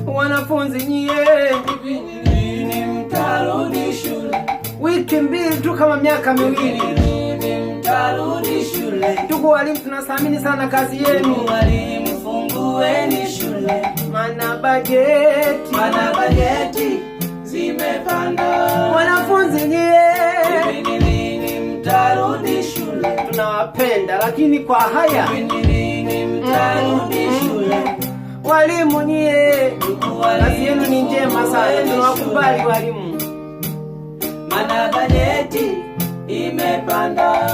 Wanafunzi nyie, hivi ni lini mtarudi shule? Wiki mbili tu kama miaka miwili. Lini mtarudi shule? Ndugu walimu, tunathamini sana kazi yenu. Walimu, fungueni shule. Mana bajeti zimepanda. Wanafunzi nyie, hivi ni lini mtarudi shule? Tunawapenda lakini kwa haya. Hivi ni lini mtarudi shule? Walimu nyie, kazi yenu ni njema sana, tunawakubali walimu. Mana bajeti imepanda.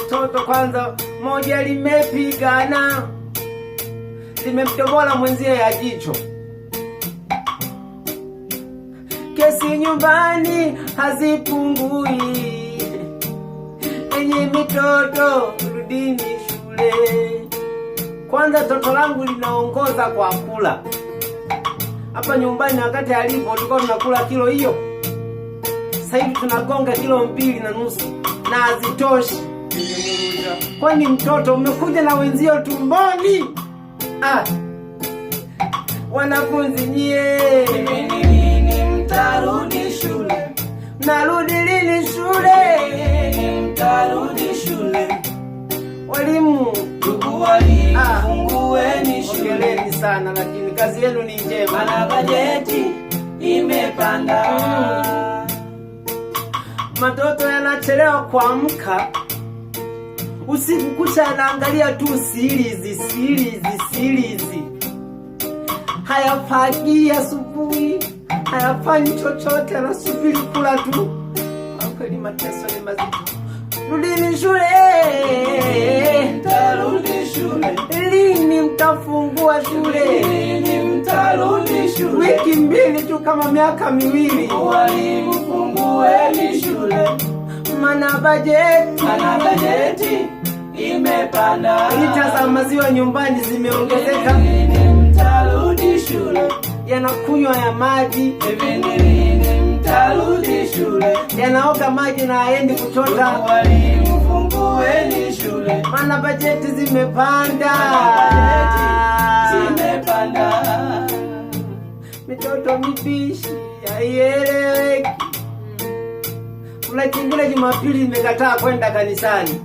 Mtoto kwanza moja limepigana, limemtobola mwenzie ya jicho. Kesi nyumbani hazipungui. Enyi mitoto, rudini shule. Kwanza toto langu linaongoza kwa kula. Hapa nyumbani wakati alipo tulikuwa tunakula kilo hiyo. Sasa hivi tunagonga kilo 2.5 na hazitoshi. Kwani mtoto umekuja na wenzio tumboni? Wanafunzi nyie, hivi ni lini mtarudi shule? Mnarudi lini shule? Lini mtarudi shule? Walimu, Ndugu walimu, fungueni shule. Hongereni sana lakini kazi yenu ni njema. Mana bajeti imepanda. Matoto yanachelewa kuamka. Usiku kucha anaangalia tu series. Hayafagi asubuhi, hayafanyi chochote, anasubiri kula tu. Kweli mateso ni mazito. Rudini shule. Mtarudi shule. Lini mtafungua shule? Lini mtarudi shule? Wiki mbili tu kama miaka miwili. Walimu, fungueni shule. Mana bajeti imepanda. Lita za maziwa nyumbani zimeongezeka. Lini mtarudi shule? Yanakunywa ya maji. Hivi ni lini mtarudi shule? Yanaoga maji na haendi kuchota. Walimu, fungueni shule. Mana bajeti zimepanda. Mitoto mibishi haieleweki. Kuna kingine Jumapili imekataa kwenda kanisani.